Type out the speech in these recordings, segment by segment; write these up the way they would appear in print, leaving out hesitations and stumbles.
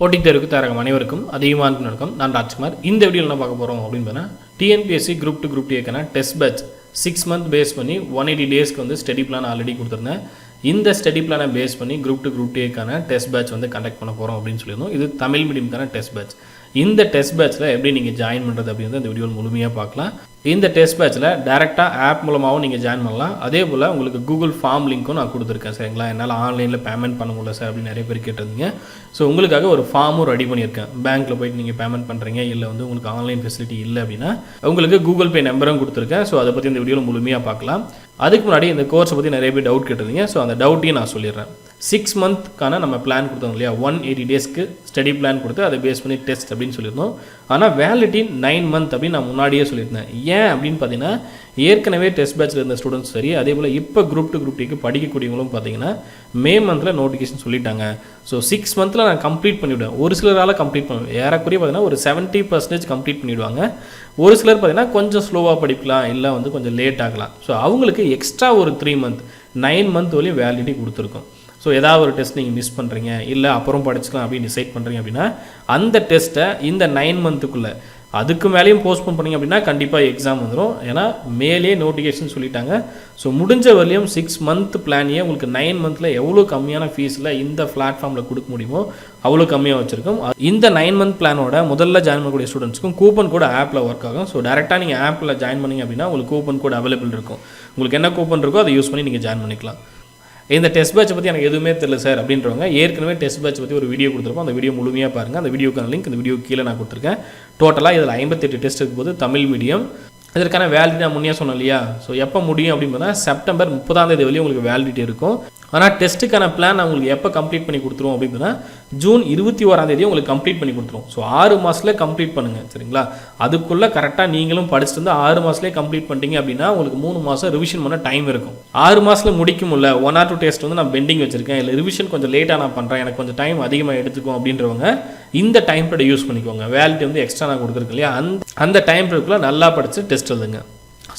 போட்டித் தேர்வுக்கு தயாராகும் அனைவருக்கும் அதிகமான வணக்கம். நான் ராஜ்குமார். இந்த வீடியோவில் என்ன பார்க்க போகிறோம் அப்படின்னு பார்த்தீங்கன்னா டிஎன்பிஎஸ்சி குரூப் 2 குரூப் 2க்கான டெஸ்ட் பேட்ச் 6 மந்த் பேஸ் பண்ணி 180 டேஸ்க்கு வந்து ஸ்டடி பிளான் ஆல்ரெடி கொடுத்துருந்தேன். இந்த ஸ்டடி பிளானை பேஸ் பண்ணி குரூப் 2 குரூப் 2க்கான டெஸ்ட் பேட்ச் வந்து கண்டக்ட் பண்ண போகிறோம் அப்படின்னு சொல்லியிருந்தோம். இது தமிழ் மீடியம்க்கான டெஸ்ட் பேட்ச். இந்த டெஸ்ட் பேட்ச்சில் எப்படி நீங்கள் ஜாயின் பண்ணுறது அப்படின்றத இந்த வீடியோவில் முழுமையாக பார்க்கலாம். இந்த டெஸ்ட் பேட்ச்சில் டேரெக்டாக ஆப் மூலமாகவும் நீங்கள் ஜாயின் பண்ணலாம். அதே போல் உங்களுக்கு கூகுள் ஃபார்ம் லிங்க்கும் நான் கொடுத்துருக்கேன். சரிங்களா, என்னால் ஆன்லைனில் பேமெண்ட் பண்ண முடியல சார் அப்படின்னு நிறைய பேர் கேட்டிருந்தீங்க. ஸோ உங்களுக்காக ஒரு ஃபார்மும் ரெடி பண்ணியிருக்கேன். பேங்க்கில் போய்ட்டு நீங்கள் பேமெண்ட் பண்ணுறீங்க, இல்லை வந்து உங்களுக்கு ஆன்லைன் ஃபெசிலிட்டி இல்லை அப்படின்னா உங்களுக்கு கூகுள் பே நம்பரும் கொடுத்துருக்கேன். ஸோ அதை பற்றி இந்த வீடியோவில் முழுமையாக பார்க்கலாம். அதுக்கு முன்னாடி இந்த கோர்ஸை பற்றி நிறைய பேர் டவுட் கேட்டிருந்தீங்க. ஸோ அந்த டவுட்டையும் நான் சொல்லிடுறேன். 6 மந்த்க்கான நம்ம பிளான் கொடுத்தோம் இல்லையா, 180 டேஸ்க்கு ஸ்டடி பிளான் கொடுத்து அதை பேஸ் பண்ணி டெஸ்ட் அப்படின்னு சொல்லியிருந்தோம். ஆனால் வேலிடிட்டி 9 மந்த் அப்படின்னு நான் முன்னாடியே சொல்லியிருந்தேன். ஏன் அப்படின்னு பார்த்தீங்கன்னா ஏற்கனவே டெஸ்ட் பேட்சில் இருந்த ஸ்டூடெண்ட்ஸ் சரி, அதே போல் இப்போ குரூப் 2 குரூப் 2க்கு படிக்கக்கூடியவங்களும் பார்த்தீங்கன்னா மே மந்தில் நோட்டிஃபிகேஷன் சொல்லிட்டாங்க. ஸோ 6 மந்தில் நான் கம்ப்ளீட் பண்ணிவிடுவேன். ஒரு சிலரால் கம்ப்ளீட் பண்ணுவேன், ஏறக்குறைய பார்த்தீங்கன்னா ஒரு 70% கம்ப்ளீட் பண்ணிவிடுவாங்க. ஒரு சிலர் பார்த்தீங்கன்னா கொஞ்சம் ஸ்லோவாக படிக்கலாம், இல்லை வந்து கொஞ்சம் லேட் ஆகலாம். ஸோ அவங்களுக்கு எக்ஸ்ட்ரா ஒரு 3 மந்த் 9 மந்த் வரையும் வேலிடிட்டி கொடுத்துருக்கோம். ஸோ ஏதாவது ஒரு டெஸ்ட் நீங்கள் மிஸ் பண்ணுறீங்க, இல்லை அப்புறம் படிச்சுக்கலாம் அப்படின்னு டிசைட் பண்ணுறீங்க அப்படின்னா அந்த டெஸ்ட்டை இந்த 9 மந்த்துக்குள்ளே அதுக்கு மேலேயும் போஸ்ட்போன் பண்ணிங்க அப்படின்னா கண்டிப்பாக எக்ஸாம் வந்துடும். ஏன்னா மேலே நோட்டிஃபிகேஷன் சொல்லிட்டாங்க. ஸோ முடிஞ்ச வரலையும் 6 மந்த் பிளானையே உங்களுக்கு 9 மந்தில் எவ்வளோ கம்மியான ஃபீஸில் இந்த பிளாட்ஃபார்மில் கொடுக்க முடியுமோ அவ்வளோ கம்மியாக வச்சுருக்கோம். இந்த 9 மந்த் பிளானோட முதல்ல ஜாயின் பண்ணக்கூடிய ஸ்டூடெண்ட்ஸ்க்கும் கூப்பன் கோட் ஆப்பில் ஒர்க் ஆகும். ஸோ டேரெக்டாக நீங்கள் ஆப்பில் ஜாயின் பண்ணிங்க அப்படின்னா உங்களுக்கு கூப்பன் கோட் அவைலபிள் இருக்கும். உங்களுக்கு என்ன கூப்பன் இருக்கோ அதை யூஸ் பண்ணி நீங்கள் ஜாயின் பண்ணிக்கலாம். இந்த டெஸ்ட் பேட்சை பற்றி எனக்கு எதுவுமே தெரியல சார் அப்படின்றவங்க ஏற்கனவே டெஸ்ட் பேட்ச் பற்றி ஒரு வீடியோ கொடுத்துருப்போம். அந்த வீடியோ முழுமையாக பாருங்கள். அந்த வீடியோக்கான லிங்க் இந்த வீடியோ கீழே நான் கொடுத்துருக்கேன். டோட்டலாக இதில் 58 டெஸ்ட் இருக்கும்போது தமிழ் மீடியம். இதற்கான வேலிடிட்டி நான் முன்னே சொன்னேன் இல்லையா. ஸோ எப்போ முடியும் அப்படின்னு பார்த்தா செப்டம்பர் 30 வரையும் உங்களுக்கு வேலிடிட்டி இருக்கும். ஆனால் டெஸ்ட்டுக்கான பிளான் நான் உங்களுக்கு எப்போ கம்ப்ளீட் பண்ணி கொடுத்துருவோம் அப்படின்னா ஜூன் 21 உங்களுக்கு கம்ப்ளீட் பண்ணி கொடுத்துருவோம். ஸோ 6 மாதத்தில் கம்ப்ளீட் பண்ணுங்கள். சரிங்களா, அதுக்குள்ளே கரெக்டாக நீங்களும் படிச்சுட்டு வந்து 6 மாதத்துலேயே கம்ப்ளீட் பண்ணிட்டீங்க அப்படின்னா உங்களுக்கு 3 மாதம் ரிவிஷன் பண்ண டைம் இருக்கும். 6 மாதத்தில் முடிக்க முடியல, 1 or 2 டெஸ்ட் வந்து நான் பெண்டிங் வச்சிருக்கேன், இல்லை ரிவிஷன் கொஞ்சம் லேட்டாக நான் பண்ணுறேன், எனக்கு கொஞ்சம் டைம் அதிகமாக எடுத்துக்கும் அப்படின்றவங்க இந்த டைம் பீரியட் யூஸ் பண்ணிக்கோங்க. வேலிடிட்டி வந்து எக்ஸ்ட்ரா நான் கொடுத்துருக்கேன் இல்லையா, அந்த டைம் பீரியடுக்குள்ளே நல்லா படித்து டெஸ்ட் எழுதுங்க.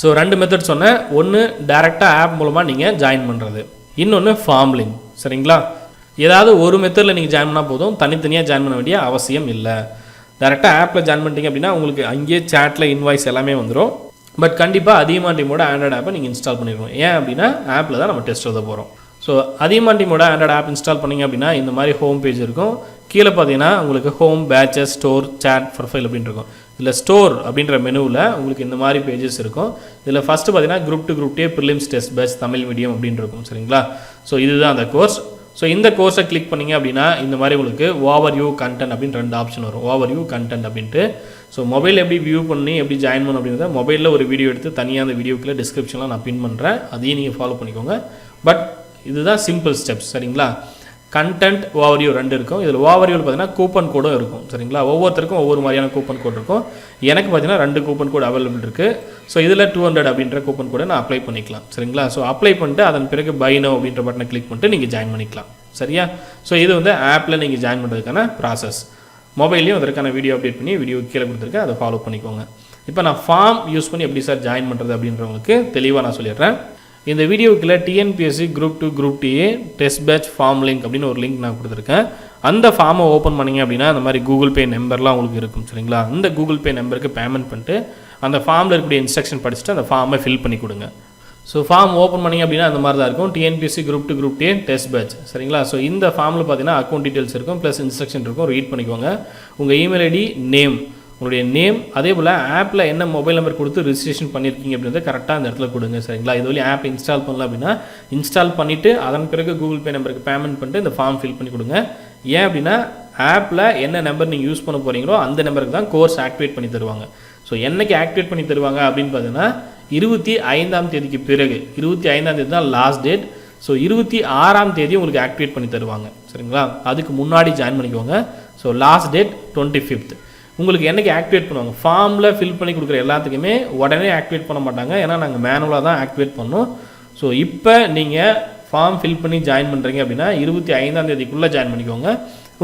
ஸோ 2 மெத்தட் சொன்னேன். ஒன்று டேரெக்டாக ஆப் மூலமாக நீங்கள் ஜாயின் பண்ணுறது, இன்னொன்று ஃபார்ம் லிங்க். சரிங்களா, ஏதாவது ஒரு மெத்தடில் நீங்கள் ஜாயின் பண்ணால் போதும், தனித்தனியாக ஜாயின் பண்ண வேண்டிய அவசியம் இல்லை. டேரெக்டாக ஆப்பில் ஜாயின் பண்ணிட்டீங்க அப்படின்னா உங்களுக்கு அங்கேயே சேட்டில் இன்வாய்ஸ் எல்லாமே வந்துடும். பட் கண்டிப்பாக அதியமான் டீமோட ஆண்ட்ராய்டு ஆப்பை நீங்கள் இன்ஸ்டால் பண்ணிடுவோம். ஏன் அப்படின்னா ஆப்பில் தான் நம்ம டெஸ்ட் எழுத போகிறோம். ஸோ அதியமான் டீமோட ஆண்ட்ராய்டு ஆப் இன்ஸ்டால் பண்ணிங்க அப்படின்னா இந்த மாதிரி ஹோம் பேஜ் இருக்கும். கீழே பார்த்தீங்கன்னா உங்களுக்கு home, batches, store, chat, profile அப்படின்னு இருக்கும். இதில் ஸ்டோர் அப்படின்ற மெனுவில் உங்களுக்கு இந்த மாதிரி பேஜஸ் இருக்கும். இதில் ஃபஸ்ட்டு பார்த்தீங்கன்னா group 2 group 2 prelims test batch Tamil medium அப்படின்னு இருக்கும். சரிங்களா, ஸோ இதுதான் அந்த கோர்ஸ். ஸோ இந்த கோர்ஸை கிளிக் பண்ணிங்க அப்படின்னா இந்த மாதிரி உங்களுக்கு ஓவர் வியூ கண்டென்ட் அப்படின்னு 2 ஆப்ஷன் வரும். ஓவர் வியூ கண்டென்ட் அப்படின்ட்டு. ஸோ மொபைல் எப்படி வியூ பண்ணி எப்படி ஜாயின் பண்ணணும் அப்படின்றத மொபைலில் ஒரு வீடியோ எடுத்து தனியாக அந்த வீடியோக்குள்ளே டிஸ்கிரிப்ஷனில் நான் பின் பண்ணுறேன், அதையும் நீங்கள் ஃபாலோ பண்ணிக்கோங்க. பட் இதுதான் சிம்பிள் ஸ்டெப்ஸ். சரிங்களா, கண்டென்ட் ஓவர்வியூ 2 இருக்கும். இதில் ஓவர்வியூவில் பார்த்தீங்கன்னா கூப்பன் கோடும் இருக்கும். சரிங்களா, ஒவ்வொருத்தருக்கும் ஒவ்வொரு மாதிரியான கூப்பன் கோட் இருக்கும். எனக்கு பார்த்தீங்கன்னா 2 கூப்பன் கோட் அவைலபிள் இருக்குது. ஸோ இதில் 200 அப்படின்ற கூப்பன் கோடை நான் அப்ளை பண்ணிக்கலாம். சரிங்களா, ஸோ அப்ளை பண்ணிட்டு அதன் பிறகு பை நவ் அப்படின்ற பட்டனை கிளிக் பண்ணிட்டு நீங்கள் ஜாயின் பண்ணிக்கலாம். சரியா, ஸோ இது வந்து ஆப்பில் நீங்கள் ஜாயின் பண்ணுறதுக்கான ப்ராசஸ். மொபைல்லையும் அதற்கான வீடியோ அப்டேட் பண்ணி வீடியோ கீழே கொடுத்துருக்கேன், அதை ஃபாலோ பண்ணிக்கோங்க. இப்போ நான் ஃபார்ம் யூஸ் பண்ணி எப்படி சார் ஜாயின் பண்ணுறது அப்படின்றவங்களுக்கு தெளிவாக நான் சொல்லிடுறேன். இந்த வீடியோக்குள்ள TNPSC group 2 group 2A test batch form link அப்படின்னு ஒரு லிங்க் நான் கொடுத்துருக்கேன். அந்த ஃபார்மை ஓப்பன் பண்ணிங்க அப்படின்னா அந்த மாதிரி கூகுள் பே நம்பர்லாம் உங்களுக்கு இருக்கும். சரிங்களா, அந்த கூகுள் பே நம்பருக்கு பேமெண்ட் பண்ணிட்டு அந்த ஃபார்மில் இருக்கக்கூடிய இன்ஸ்ட்ரக்ஷன் படிச்சுட்டு அந்த ஃபார்மை ஃபில் பண்ணி கொடுங்க. ஸோ ஃபார்ம் ஓப்பன் பண்ணிங்க அப்படின்னா அந்த மாதிரி தான் இருக்கும். TNPSC group 2 group 2A test batch. சரிங்களா, ஸோ இந்த ஃபார்மில் பார்த்தீங்கன்னா அக்கௌண்ட் டீட்டெயில்ஸ் இருக்கும், ப்ளஸ் இன்ஸ்ட்ரக்ஷன் இருக்கும். ரீட் பண்ணிக்கோங்க. உங்கள் இமெயில் ஐடி, நேம், உங்களுடைய நேம், அதே போல் ஆப்பில் என்ன மொபைல் நம்பர் கொடுத்து ரிஜிஸ்ட்ரேஷன் பண்ணியிருக்கீங்க அப்படின்றத கரெக்டாக அந்த இடத்துல கொடுங்க. சரிங்களா, இது வரையும் ஆப் இன்ஸ்டால் பண்ணலாம் அப்படின்னா இன்ஸ்டால் பண்ணிவிட்டு அதன் பிறகு கூகுள் பே நம்பருக்கு பேமெண்ட் பண்ணிட்டு இந்த ஃபார்ம் ஃபில் பண்ணி கொடுங்க. ஏன் அப்படின்னா ஆப்பில் என்ன நம்பர் நீங்கள் யூஸ் பண்ண போகிறீங்களோ அந்த நம்பருக்கு தான் கோர்ஸ் ஆக்டிவேட் பண்ணி தருவாங்க. ஸோ என்னைக்கு ஆக்டிவேட் பண்ணி தருவாங்க அப்படின்னு பார்த்தீங்கன்னா 25 பிறகு 25 தான் லாஸ்ட் டேட். ஸோ 26 உங்களுக்கு ஆக்டிவேட் பண்ணி தருவாங்க. சரிங்களா, அதுக்கு முன்னாடி ஜாயின் பண்ணிக்கோங்க. So last date 25. உங்களுக்கு என்றைக்கு ஆக்டிவேட் பண்ணுவாங்க, ஃபார்மில் ஃபில் பண்ணி கொடுக்குற எல்லாத்துக்குமே உடனே ஆக்டிவேட் பண்ண மாட்டாங்க. ஏன்னா நாங்கள் மேனுவலாக தான் ஆக்டிவேட் பண்ணோம். ஸோ இப்போ நீங்கள் ஃபார்ம் ஃபில் பண்ணி ஜாயின் பண்ணுறீங்க அப்படின்னா 25 ஜாயின் பண்ணிக்கோங்க.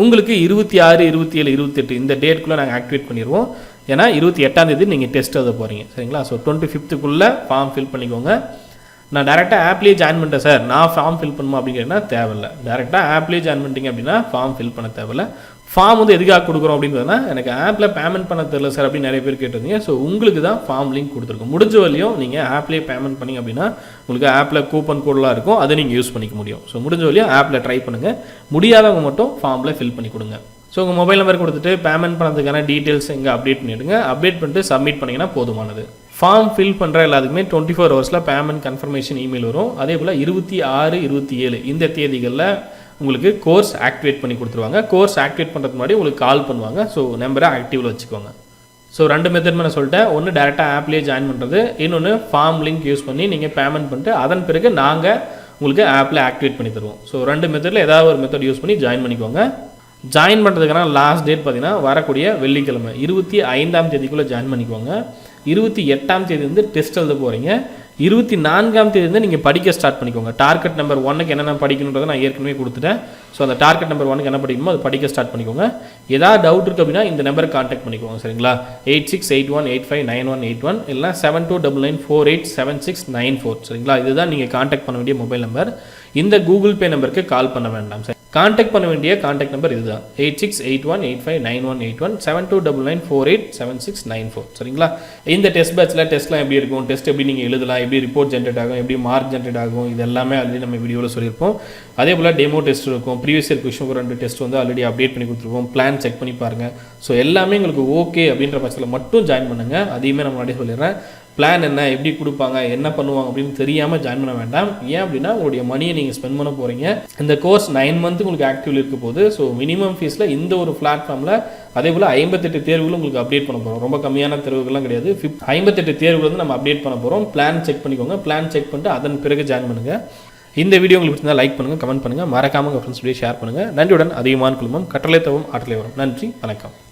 உங்களுக்கு 26, 27, 28 இந்த டேட்குள்ளே நாங்கள் ஆக்டிவேட் பண்ணிடுவோம். ஏன்னா 28 நீங்கள் டெஸ்ட் எழுத போகிறீங்க. சரிங்களா, ஸோ 25 ஃபார்ம் ஃபில் பண்ணிக்கோங்க. நான் டேரெக்டாக ஆப்லேயே ஜாயின் பண்ணிட்டேன் சார், நான் ஃபார்ம் ஃபில் பண்ணுமா அப்படிங்கிறதுனா தேவையில்லை. டேரெக்டாக ஆப்லேயே ஜாயின் பண்ணிட்டீங்க அப்படின்னா ஃபார்ம் ஃபில் பண்ண தேவையில்லை. ஃபார்ம் வந்து எதுக்காக கொடுக்குறோம் அப்படின்றதுனா எனக்கு ஆப்பில் பேமெண்ட் பண்ண தெரியல சார் அப்படின்னு நிறைய பேர் கேட்டிருந்தீங்க. ஸோ உங்களுக்கு தான் ஃபார்ம் லிங்க் கொடுத்துருக்கோம். முடிஞ்ச வரையும் நீங்கள் ஆப்லேயே பேமெண்ட் பண்ணிங்க அப்படின்னா உங்களுக்கு ஆப்பில் கூப்பன் கோடெலாம் இருக்கும், அதை நீங்கள் யூஸ் பண்ணிக்க முடியும். ஸோ முடிஞ்ச வரையும் ஆப்பில் ட்ரை பண்ணுங்கள். முடியாதவங்க மட்டும் ஃபார்மில் ஃபில் பண்ணி கொடுங்க. ஸோ உங்கள் மொபைல் நம்பர் கொடுத்துட்டு பேமெண்ட் பண்ணதுக்கான டீட்டெயில்ஸ் இங்கே அப்டேட் பண்ணிவிடுங்க. அப்டேட் பண்ணிட்டு சப்மிட் பண்ணிங்கன்னா போதுமானது. ஃபார்ம் ஃபில் பண்ணுற எல்லாத்துக்குமே 24 ஹவர்ஸில் பேமெண்ட் கன்ஃபர்மேஷன் இமெயில் வரும். அதே போல் 26, 27 இந்த தேதிகளில் உங்களுக்கு கோர்ஸ் ஆக்டிவேட் பண்ணி கொடுத்துருவாங்க. கோர்ஸ் ஆக்டிவேட் பண்ணுறதுக்கு முன்னாடி உங்களுக்கு கால் பண்ணுவாங்க. ஸோ நம்பரை ஆக்டிவில் வச்சுக்கோங்க. ஸோ 2 மெத்தட் நான் சொல்லிட்டேன். ஒன்று டேரெக்டாக ஆப்லேயே ஜாயின் பண்ணுறது, இன்னொன்று ஃபார்ம் லிங்க் யூஸ் பண்ணி நீங்கள் பேமெண்ட் பண்ணிட்டு அதன் பிறகு நாங்கள் உங்களுக்கு ஆப்பில் ஆக்டிவேட் பண்ணி தருவோம். ஸோ 2 மெத்தடில் ஏதாவது ஒரு மெத்தட் யூஸ் பண்ணி ஜாயின் பண்ணிக்கோங்க. ஜாயின் பண்ணுறதுக்கான லாஸ்ட் டேட் பார்த்தீங்கன்னா வரக்கூடிய வெள்ளிக்கிழமை 25ஆம் தேதிக்குள்ளே ஜாயின் பண்ணிக்கோங்க. 28ஆம் தேதி வந்து டெஸ்ட் எழுத போகிறீங்க. 24ஆம் தேதி வந்து நீங்கள் படிக்க ஸ்டார்ட் பண்ணிக்கோங்க. டார்கெட் நம்பர் 1க்கு என்னென்ன படிக்கணுன்றதை நான் ஏற்கனவே கொடுத்துட்டேன். ஸோ அந்த டார்கெட் நம்பர் 1க்கு என்ன படிக்கணுமோ அது படிக்க ஸ்டார்ட் பண்ணிக்கோங்க. ஏதாவது டவுட் இருக்குது அப்படின்னா இந்த நம்பருக்கு கான்டாக்ட் பண்ணிக்கோங்க. சரிங்களா? 8681859181 இல்லைனா 7299487694. சரிங்களா? இதுதான் நீங்கள் கான்டாக்ட் பண்ண வேண்டிய மொபைல் நம்பர். இந்த கூகுள் பே நம்பருக்கு கால் பண்ண வேண்டாம். சரி, கான்டாக்ட் பண்ண வேண்டிய கான்டாக்ட் நம்பர் இதுதான் 8681859181 7299487694. சரிங்களா? இந்த டெஸ்ட் பேட்சில் டெஸ்ட்லாம் எப்படி இருக்கும், டெஸ்ட் எப்படி நீங்கள் எழுதலாம், எப்படி ரிப்போர்ட் ஜென்ரேட் ஆகும், எப்படி மார்க் ஜென்ரேட் ஆகும், இது எல்லாமே ஆல்ரெடி நம்ம வீடியோவில் சொல்லியிருப்போம். அதே போல் டெமோ டெஸ்ட் இருக்கும். ப்ரீவியஸ் இயர் கொஸ்டின் 2 டெஸ்ட் வந்து ஆல்ரெடி அப்டேட் பண்ணி கொடுத்துருப்போம். பிளான் செக் பண்ணி பாருங்கள். ஸோ எல்லாமே உங்களுக்கு ஓகே அப்படின்ற பட்சத்தில் மட்டும் ஜாயின் பண்ணுங்கள். அதையுமே நம்ம முன்னாடி சொல்லிடுறேன். பிளான் என்ன, எப்படி கொடுப்பாங்க, என்ன பண்ணுவாங்க அப்படின்னு தெரியாமல் ஜாயின் பண்ண வேண்டாம். ஏன் அப்படின்னா உங்களுடைய மணியை நீங்கள் ஸ்பெண்ட் பண்ண போகிறீங்க. இந்த கோர்ஸ் 9 மந்த்து உங்களுக்கு ஆக்டிவில் இருக்க போகுது. ஸோ மினிமம் ஃபீஸில் இந்த ஒரு பிளாட்ஃபார்மில் அதே போல் 58 தேர்வுகளும் உங்களுக்கு அப்டேட் பண்ண போகிறோம். ரொம்ப கம்மியான தேர்வுகள்லாம் கிடையாது. 58 தேர்வுகள் வந்து நம்ம அப்டேட் பண்ண போகிறோம். பிளான் செக் பண்ணிக்கோங்க. பிளான் செக் பண்ணிட்டு அதன் பிறகு ஜாயின் பண்ணுங்கள். இந்த வீடியோ உங்களுக்கு பிடிச்சிருந்தா லைக் பண்ணுங்கள், கமெண்ட் பண்ணுங்கள், மறக்காமல் உங்கள் ஃப்ரெண்ட்ஸ் வீடியோ ஷேர் பண்ணுங்கள். நன்றியுடன் அதிகமான குழுமம் கட்டளை தவும் ஆற்றலை வரும். நன்றி, வணக்கம்.